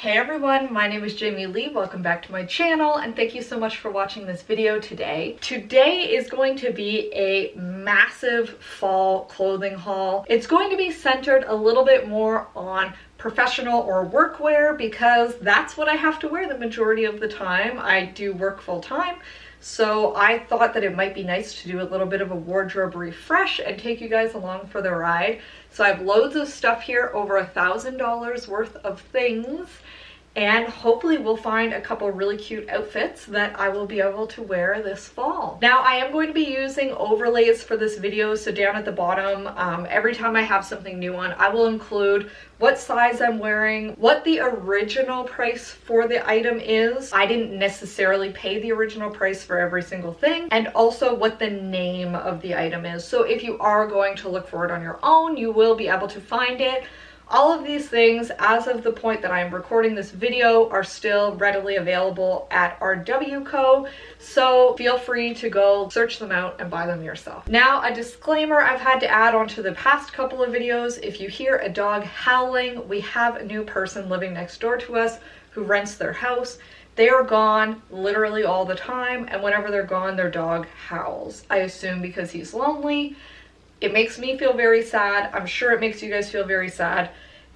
Hey everyone, my name is Jamie Lee. Welcome back to my channel and thank you so much for watching this video today. Today is going to be a massive fall clothing haul. It's going to be centered a little bit more on professional or workwear because that's what I have to wear the majority of the time. I do work full time. So I thought that it might be nice to do a little bit of a wardrobe refresh and take you guys along for the ride. So I have loads of stuff here, over $1,000 worth of things, and hopefully we'll find a couple really cute outfits that I will be able to wear this fall. Now I am going to be using overlays for this video, so down at the bottom, every time I have something new on, I will include what size I'm wearing, what the original price for the item is. I didn't necessarily pay the original price for every single thing, and also what the name of the item is. So if you are going to look for it on your own, you will be able to find it. All of these things, as of the point that I'm recording this video, are still readily available at RW&Co, so feel free to go search them out and buy them yourself. Now, a disclaimer I've had to add onto the past couple of videos: if you hear a dog howling, we have a new person living next door to us who rents their house. They are gone literally all the time, and whenever they're gone, their dog howls. I assume because he's lonely. It makes me feel very sad. I'm sure it makes you guys feel very sad.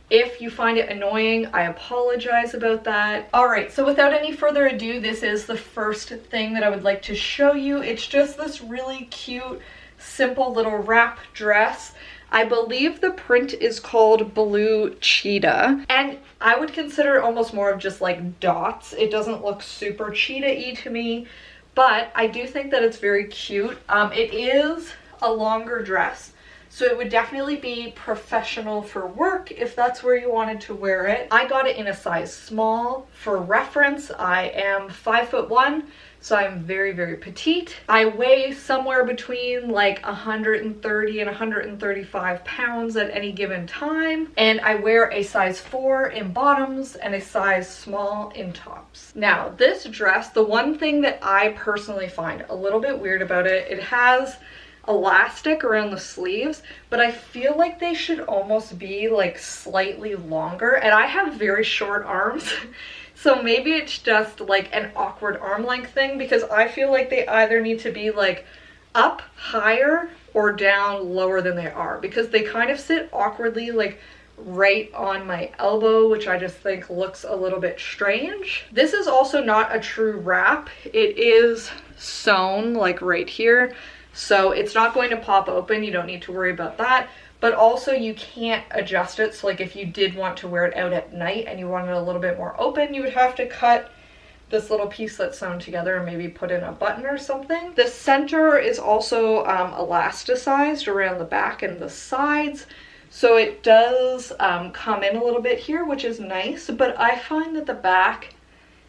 If you find it annoying, I apologize about that. All right, so without any further ado, this is the first thing that I would like to show you. It's just this really cute, simple little wrap dress. I believe the print is called Blue Cheetah, and I would consider it almost more of just like dots. It doesn't look super cheetah-y to me, but I do think that it's very cute. It is a longer dress, so it would definitely be professional for work if that's where you wanted to wear it. I got it in a size small. For reference, I am 5'1", so I'm very petite. I weigh somewhere between like 130 and 135 pounds at any given time, and I wear a size 4 in bottoms and a size small in tops. Now this dress, the one thing that I personally find a little bit weird about it, it has elastic around the sleeves, but I feel like they should almost be like slightly longer, and I have very short arms so maybe it's just like an awkward arm length thing, because I feel like they either need to be like up higher or down lower than they are, because they kind of sit awkwardly like right on my elbow, which I just think looks a little bit strange. This is also not a true wrap. It is sewn like right here, so it's not going to pop open. You don't need to worry about that. But also you can't adjust it. So like if you did want to wear it out at night and you wanted a little bit more open, you would have to cut this little piece that's sewn together and maybe put in a button or something. The center is also elasticized around the back and the sides. So it does come in a little bit here, which is nice, but I find that the back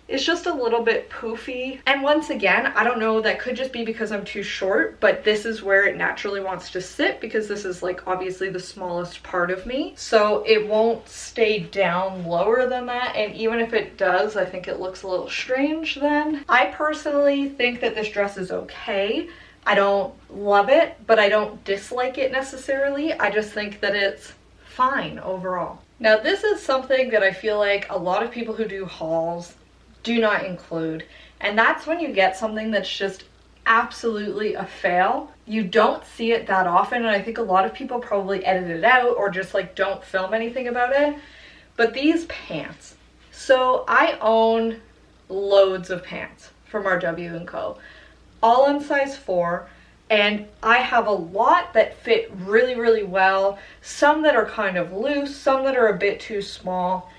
is just a little bit poofy. And once again, I don't know, that could just be because I'm too short, but this is where it naturally wants to sit because this is like obviously the smallest part of me. So it won't stay down lower than that. And even if it does, I think it looks a little strange then. I personally think that this dress is okay. I don't love it, but I don't dislike it necessarily. I just think that it's fine overall. Now this is something that I feel like a lot of people who do hauls do not include, and that's when you get something that's just absolutely a fail. You don't see it that often, and I think a lot of people probably edit it out or just like don't film anything about it. But these pants, so I own loads of pants from RW&Co, all in size 4, and I have a lot that fit really well, some that are kind of loose, some that are a bit too small,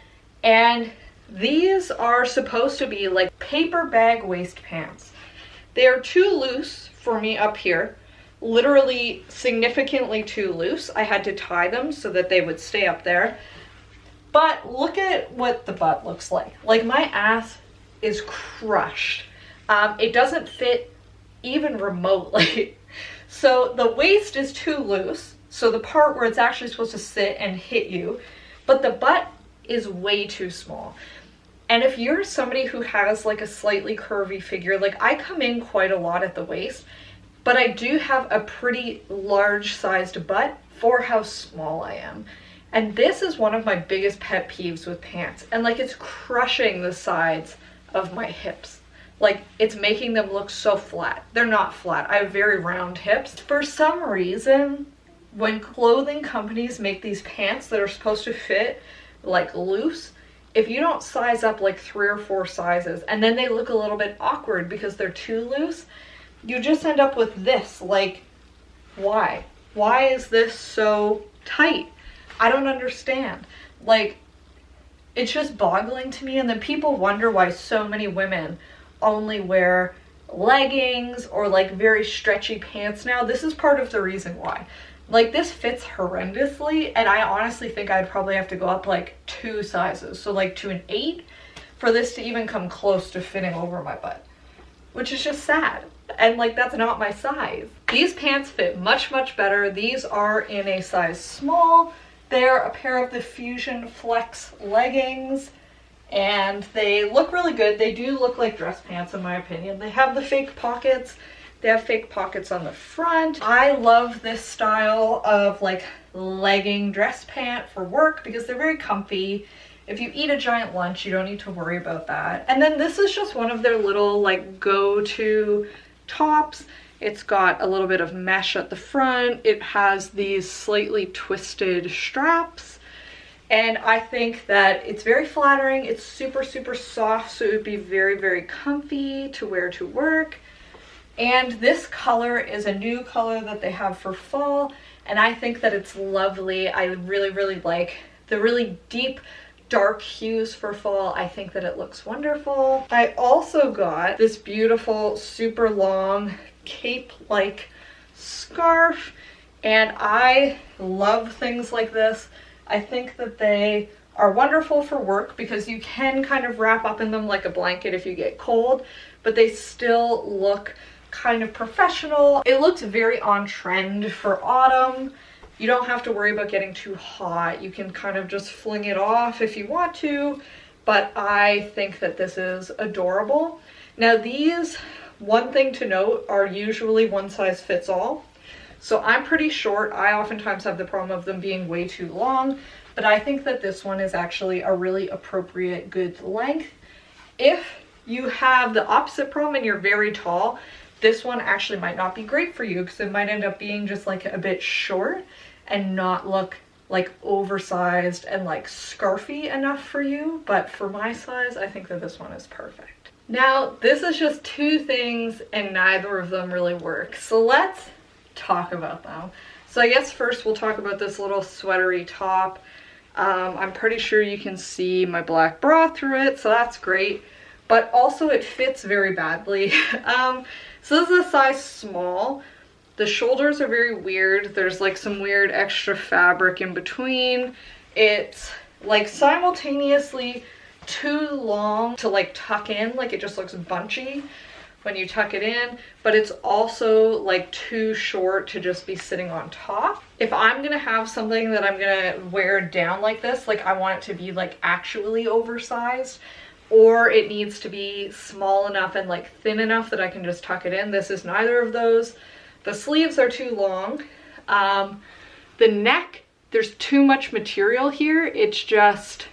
and these are supposed to be like paper bag waist pants. They are too loose for me up here, literally significantly too loose. I had to tie them so that they would stay up there. But look at what the butt looks like. Like my ass is crushed. It doesn't fit even remotely. So the waist is too loose, so the part where it's actually supposed to sit and hit you, but the butt is way too small. And if you're somebody who has like a slightly curvy figure, like I come in quite a lot at the waist, but I do have a pretty large sized butt for how small I am. And this is one of my biggest pet peeves with pants. And like, it's crushing the sides of my hips. Like, it's making them look so flat. They're not flat. I have very round hips. For some reason, when clothing companies make these pants that are supposed to fit like loose, if you don't size up like 3 or 4 sizes and then they look a little bit awkward because they're too loose, you just end up with this. Like, why? Why is this so tight? I don't understand. Like, it's just boggling to me. And then people wonder why so many women only wear leggings or like very stretchy pants now. This is part of the reason why. Like, this fits horrendously, and I honestly think I'd probably have to go up like 2 sizes, so like to an 8 for this to even come close to fitting over my butt, which is just sad. And like, that's not my size. These pants fit much, much better. These are in a size small. They're a pair of the Fusion Flex leggings, and they look really good. They do look like dress pants in my opinion. They have the fake pockets. They have fake pockets on the front. I love this style of like legging dress pant for work because they're very comfy. If you eat a giant lunch, you don't need to worry about that. And then this is just one of their little like go-to tops. It's got a little bit of mesh at the front. It has these slightly twisted straps. And I think that it's very flattering. It's super, super soft, so it would be very, very comfy to wear to work. And this color is a new color that they have for fall, and I think that it's lovely. I really, really like the really deep, dark hues for fall. I think that it looks wonderful. I also got this beautiful, super long, cape-like scarf, and I love things like this. I think that they are wonderful for work because you can kind of wrap up in them like a blanket if you get cold, but they still look kind of professional. It looks very on trend for autumn. You don't have to worry about getting too hot. You can kind of just fling it off if you want to, but I think that this is adorable. Now these, one thing to note, are usually one size fits all. So I'm pretty short. I oftentimes have the problem of them being way too long, but I think that this one is actually a really appropriate, good length. If you have the opposite problem and you're very tall, this one actually might not be great for you because it might end up being just like a bit short and not look like oversized and like scarfy enough for you. But for my size, I think that this one is perfect. Now, this is just 2 things and neither of them really work. So let's talk about them. So I guess first we'll talk about this little sweatery top. I'm pretty sure you can see my black bra through it, so that's great. But also it fits very badly. So this is a size small. The shoulders are very weird. There's like some weird extra fabric in between. It's like simultaneously too long to like tuck in, like it just looks bunchy when you tuck it in, but it's also like too short to just be sitting on top. If I'm gonna have something that I'm gonna wear down like this, like I want it to be like actually oversized, or it needs to be small enough and like thin enough that I can just tuck it in. This is neither of those. The sleeves are too long. The neck, there's too much material here. It's just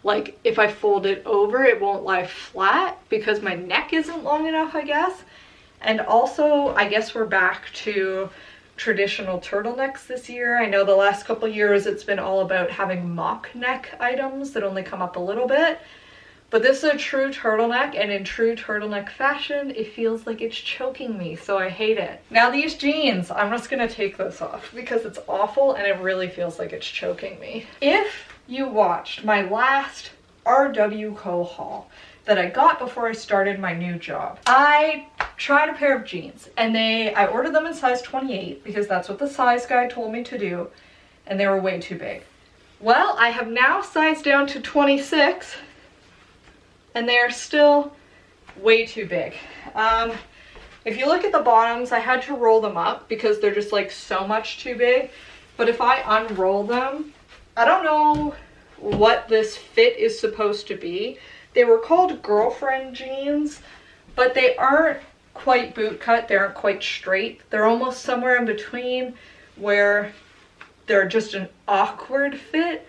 like if I fold it over, it won't lie flat because my neck isn't long enough, I guess. And also, I guess we're back to traditional turtlenecks this year. I know the last couple years it's been all about having mock neck items that only come up a little bit. But this is a true turtleneck, and in true turtleneck fashion, it feels like it's choking me, so I hate it. Now these jeans, I'm just gonna take this off because it's awful and it really feels like it's choking me. If you watched my last RW&Co haul that I got before I started my new job, I tried a pair of jeans and I ordered them in size 28 because that's what the size guide told me to do, and they were way too big. Well, I have now sized down to 26 and they are still way too big. If you look at the bottoms, I had to roll them up because they're just like so much too big. But if I unroll them, I don't know what this fit is supposed to be. They were called girlfriend jeans, but they aren't quite boot cut. They aren't quite straight. They're almost somewhere in between where they're just an awkward fit.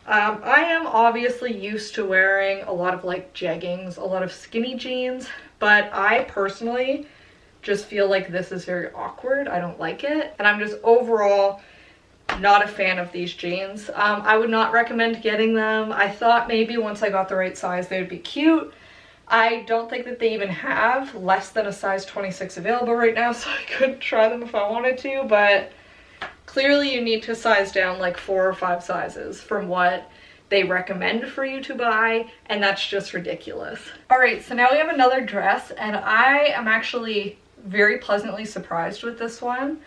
I am obviously used to wearing a lot of like jeggings, a lot of skinny jeans, but I personally just feel like this is very awkward. I don't like it. And I'm just overall not a fan of these jeans. I would not recommend getting them. I thought maybe once I got the right size, they would be cute. I don't think that they even have less than a size 26 available right now, so I couldn't try them if I wanted to, but clearly you need to size down like 4 or 5 sizes from what they recommend for you to buy, and that's just ridiculous. All right, so now we have another dress, and I am actually very pleasantly surprised with this one.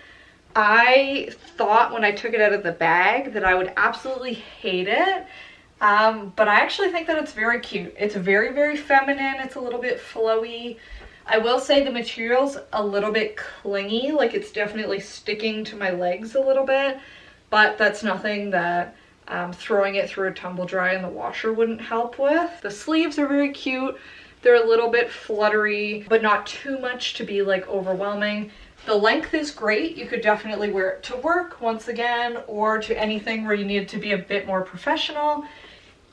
I thought when I took it out of the bag that I would absolutely hate it, but I actually think that it's very cute. It's very, very feminine. It's a little bit flowy. I will say the material's a little bit clingy, like it's definitely sticking to my legs a little bit, but that's nothing that throwing it through a tumble dry in the washer wouldn't help with. The sleeves are very cute. They're a little bit fluttery, but not too much to be like overwhelming. The length is great. You could definitely wear it to work once again, or to anything where you need it to be a bit more professional.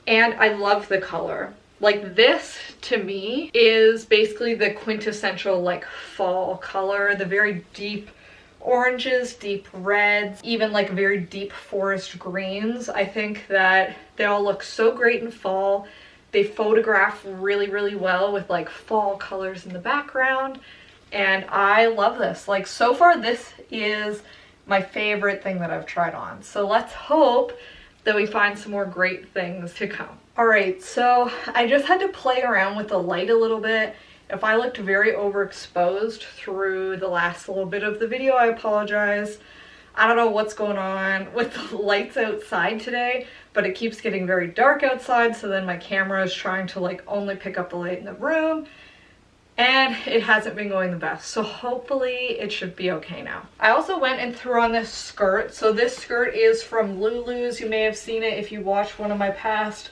And I love the color. Like this to me is basically the quintessential like fall color, the very deep oranges, deep reds, even like very deep forest greens. I think that they all look so great in fall. They photograph really, really well with like fall colors in the background. And I love this. Like so far, this is my favorite thing that I've tried on. So let's hope that we find some more great things to come. All right, so I just had to play around with the light a little bit. If I looked very overexposed through the last little bit of the video, I apologize. I don't know what's going on with the lights outside today, but it keeps getting very dark outside, so then my camera is trying to like only pick up the light in the room, and it hasn't been going the best. So hopefully it should be okay now. I also went and threw on this skirt. So this skirt is from Lulu's. You may have seen it if you watched one of my past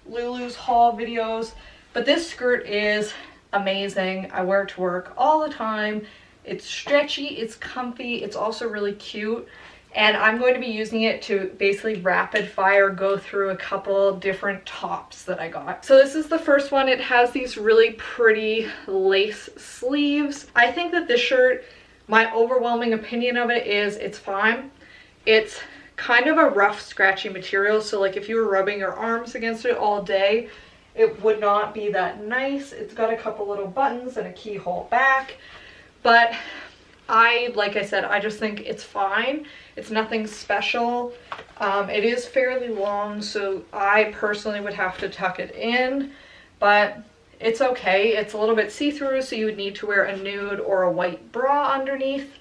Lulu's haul videos, but this skirt is amazing. I wear it to work all the time. It's stretchy, it's comfy, it's also really cute, and I'm going to be using it to basically rapid fire go through a couple different tops that I got. So this is the first one. It has these really pretty lace sleeves. I think that this shirt, my overwhelming opinion of it is it's fine. It's kind of a rough, scratchy material, so like if you were rubbing your arms against it all day, it would not be that nice. It's got a couple little buttons and a keyhole back, but like I said, I just think it's fine. It's nothing special. It is fairly long, so I personally would have to tuck it in, but it's okay. It's a little bit see-through, so you would need to wear a nude or a white bra underneath,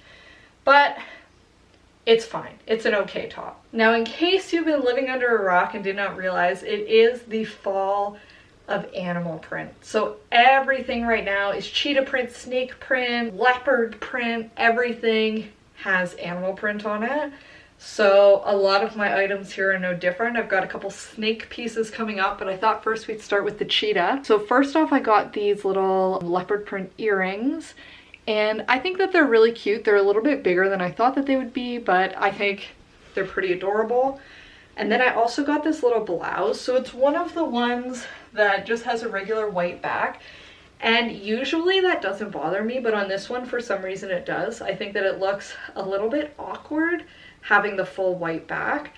but it's fine. It's an okay top. Now, in case you've been living under a rock and did not realize, it is the fall of animal print. So everything right now is cheetah print, snake print, leopard print, everything has animal print on it. So a lot of my items here are no different. I've got a couple snake pieces coming up, but I thought first we'd start with the cheetah. So first off, I got these little leopard print earrings, and I think that they're really cute. They're a little bit bigger than I thought that they would be, but I think they're pretty adorable. And then I also got this little blouse. So it's one of the ones that just has a regular white back. And usually that doesn't bother me, but on this one, for some reason it does. I think that it looks a little bit awkward having the full white back.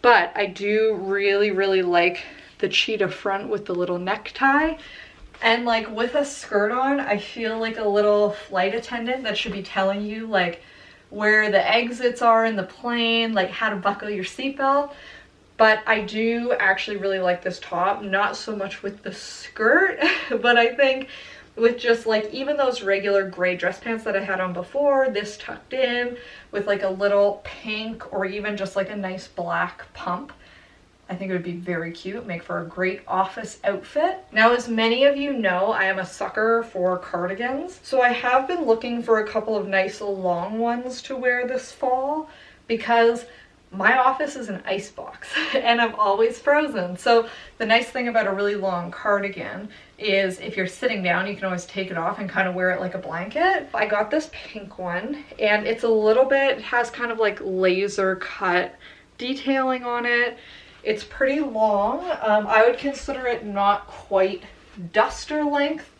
But I do really, really like the cheetah front with the little necktie. And like with a skirt on, I feel like a little flight attendant that should be telling you like where the exits are in the plane, like how to buckle your seatbelt. But I do actually really like this top, not so much with the skirt, but I think with just like even those regular gray dress pants that I had on before, this tucked in with like a little pink or even just like a nice black pump, I think it would be very cute, make for a great office outfit. Now, as many of you know, I am a sucker for cardigans. So I have been looking for a couple of nice long ones to wear this fall because my office is an icebox and I'm always frozen. So the nice thing about a really long cardigan is if you're sitting down, you can always take it off and kind of wear it like a blanket. I got this pink one and it's a little bit, it has kind of like laser cut detailing on it. It's pretty long. I would consider it not quite duster length,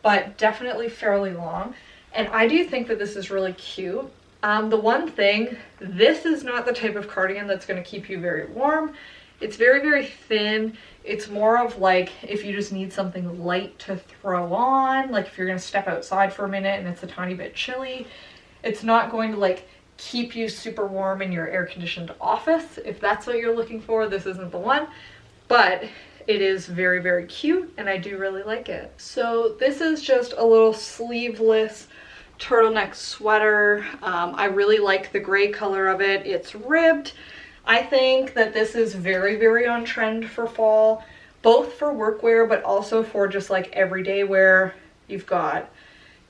but definitely fairly long. And I do think that this is really cute. The one thing, this is not the type of cardigan that's going to keep you very warm. It's very, very thin. It's more of like if you just need something light to throw on, like if you're going to step outside for a minute and it's a tiny bit chilly. It's not going to like keep you super warm in your air-conditioned office. If that's what you're looking for, this isn't the one. But it is very, very cute and I do really like it. So this is just a little sleeveless turtleneck sweater. I really like the gray color of it. It's ribbed. I think that this is very, very on trend for fall, both for workwear, but also for just like everyday wear. You've got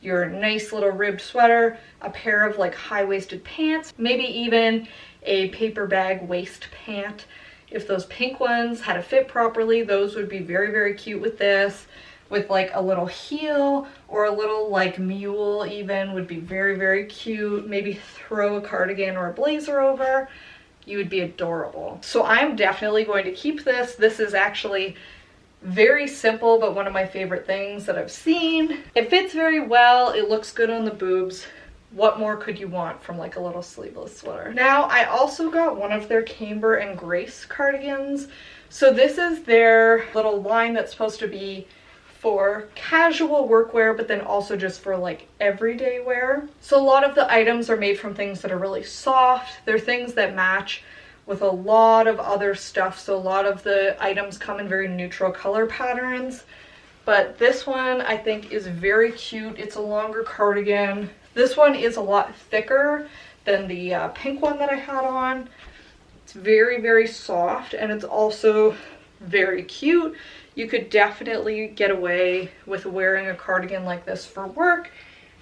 your nice little ribbed sweater, a pair of like high-waisted pants, maybe even a paper bag waist pant. If those pink ones had a fit properly, those would be very, very cute with this. With like a little heel or a little like mule even would be very, very cute. Maybe throw a cardigan or a blazer over. You would be adorable. So I'm definitely going to keep this. This is actually very simple, but one of my favorite things that I've seen. It fits very well. It looks good on the boobs. What more could you want from like a little sleeveless sweater? Now, I also got one of their Camber and Grace cardigans. So this is their little line that's supposed to be for casual workwear, but then also just for like everyday wear. So a lot of the items are made from things that are really soft. They're things that match with a lot of other stuff. So a lot of the items come in very neutral color patterns. But this one I think is very cute. It's a longer cardigan. This one is a lot thicker than the pink one that I had on. It's very, very soft and it's also very cute. You could definitely get away with wearing a cardigan like this for work.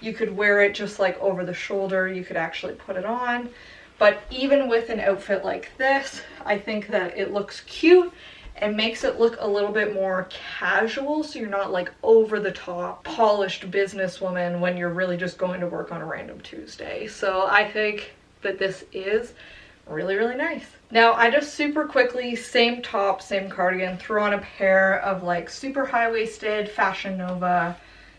You could wear it just like over the shoulder. You could actually put it on. But even with an outfit like this, I think that it looks cute and makes it look a little bit more casual, so you're not like over the top polished businesswoman when you're really just going to work on a random Tuesday. So I think that this is really, really nice. Now I just super quickly, same top, same cardigan, threw on a pair of like super high-waisted Fashion Nova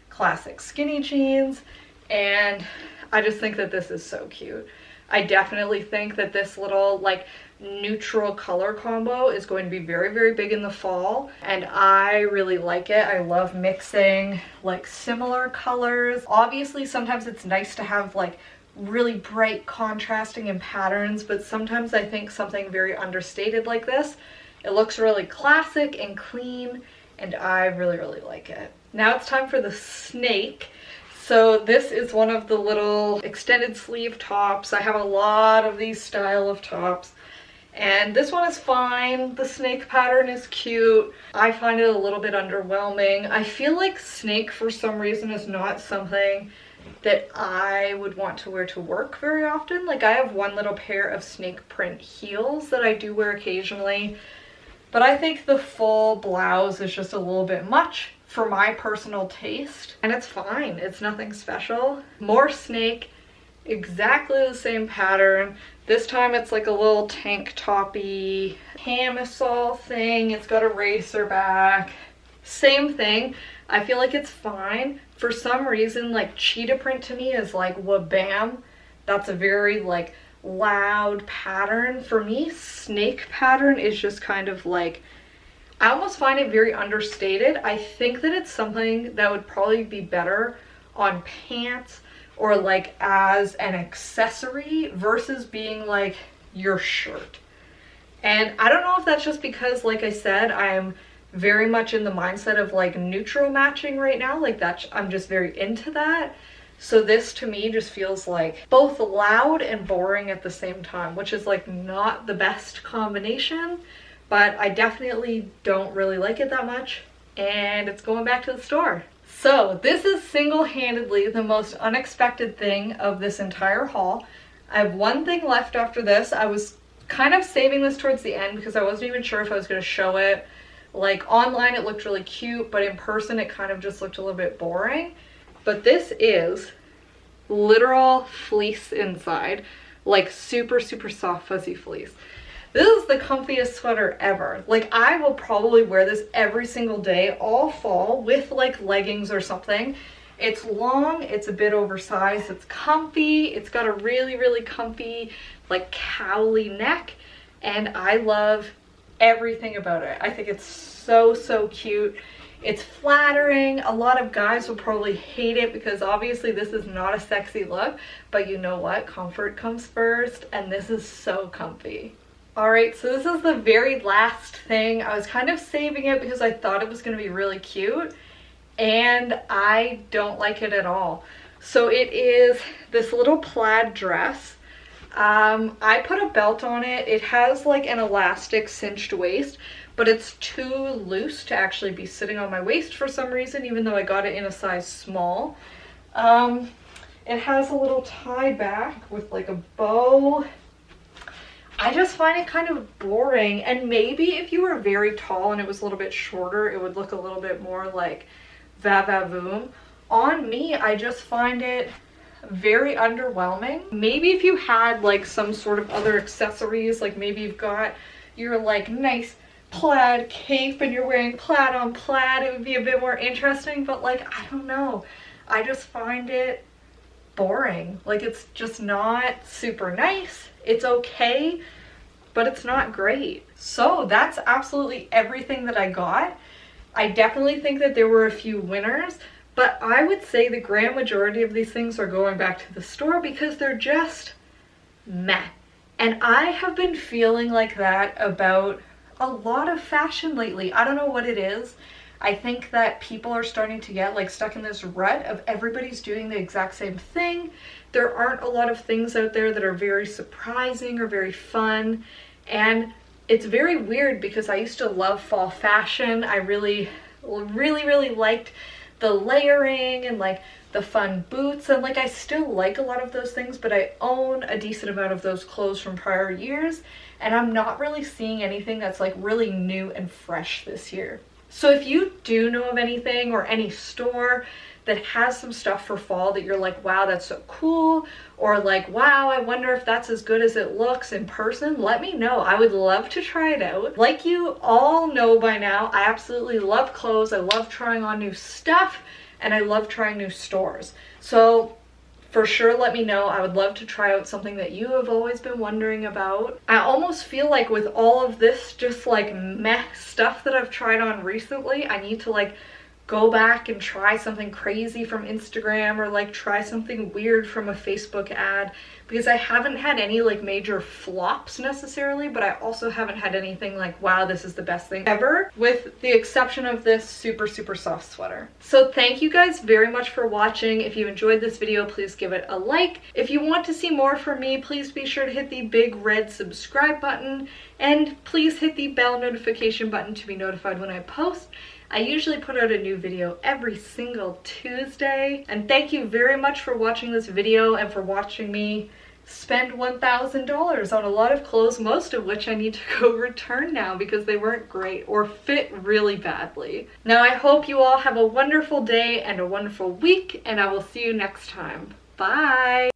classic skinny jeans, and I just think that this is so cute. I definitely think that this little like neutral color combo is going to be very, very big in the fall, and I really like it. I love mixing like similar colors. Obviously sometimes it's nice to have like really bright contrasting in patterns, but sometimes I think something very understated like this, it looks really classic and clean, and I really, really like it. Now it's time for the snake. So this is one of the little extended sleeve tops. I have a lot of these style of tops, and this one is fine. The snake pattern is cute. I find it a little bit underwhelming. I feel like snake for some reason is not something that I would want to wear to work very often. Like I have one little pair of snake print heels that I do wear occasionally, but I think the full blouse is just a little bit much for my personal taste, and it's fine. It's nothing special. More snake, exactly the same pattern. This time it's like a little tank toppy camisole thing. It's got a racer back. Same thing. I feel like it's fine. For some reason, like cheetah print to me is like wabam. That's a very like loud pattern. For me, snake pattern is just kind of like, I almost find it very understated. I think that it's something that would probably be better on pants or like as an accessory versus being like your shirt. And I don't know if that's just because, like I said, I'm very much in the mindset of like neutral matching right now. Like that, I'm just very into that. So this to me just feels like both loud and boring at the same time, which is like not the best combination, but I definitely don't really like it that much, and it's going back to the store. So this is single-handedly the most unexpected thing of this entire haul. I have one thing left after this. I was kind of saving this towards the end because I wasn't even sure if I was going to show it. Like online it looked really cute, but in person it kind of just looked a little bit boring. But this is literal fleece inside, like super, super soft fuzzy fleece. This is the comfiest sweater ever. Like, I will probably wear this every single day all fall with like leggings or something. It's long, it's a bit oversized, it's comfy, it's got a really, really comfy like cowly neck, and I love everything about it. I think it's so, so cute. It's flattering. A lot of guys will probably hate it because obviously this is not a sexy look, but you know what? Comfort comes first, and this is so comfy. All right, so this is the very last thing. I was kind of saving it because I thought it was going to be really cute, and I don't like it at all. So it is this little plaid dress. I put a belt on it. It has like an elastic cinched waist, but it's too loose to actually be sitting on my waist for some reason, even though I got it in a size small. It has a little tie back with like a bow. I just find it kind of boring, and maybe if you were very tall and it was a little bit shorter, it would look a little bit more like va-va-voom. On me, I just find it very underwhelming. Maybe if you had like some sort of other accessories, like maybe you've got your like nice plaid cape and you're wearing plaid on plaid, it would be a bit more interesting, but like, I don't know. I just find it boring. Like, it's just not super nice. It's okay, but it's not great. So that's absolutely everything that I got. I definitely think that there were a few winners, but I would say the grand majority of these things are going back to the store because they're just meh. And I have been feeling like that about a lot of fashion lately. I don't know what it is. I think that people are starting to get like stuck in this rut of everybody's doing the exact same thing. There aren't a lot of things out there that are very surprising or very fun. And it's very weird because I used to love fall fashion. I really liked the layering and like the fun boots, and like I still like a lot of those things, but I own a decent amount of those clothes from prior years, and I'm not really seeing anything that's like really new and fresh this year. So if you do know of anything or any store that has some stuff for fall that you're like, wow, that's so cool, or like, wow, I wonder if that's as good as it looks in person, let me know. I would love to try it out. Like you all know by now, I absolutely love clothes. I love trying on new stuff, and I love trying new stores. So for sure, let me know. I would love to try out something that you have always been wondering about. I almost feel like with all of this just like meh stuff that I've tried on recently, I need to like go back and try something crazy from Instagram, or like try something weird from a Facebook ad, because I haven't had any like major flops necessarily, but I also haven't had anything like, wow, this is the best thing ever, with the exception of this super soft sweater. So thank you guys very much for watching. If you enjoyed this video, please give it a like. If you want to see more from me, please be sure to hit the big red subscribe button, and please hit the bell notification button to be notified when I post. I usually put out a new video every single Tuesday. And thank you very much for watching this video and for watching me spend $1,000 on a lot of clothes, most of which I need to go return now because they weren't great or fit really badly. Now I hope you all have a wonderful day and a wonderful week, and I will see you next time. Bye!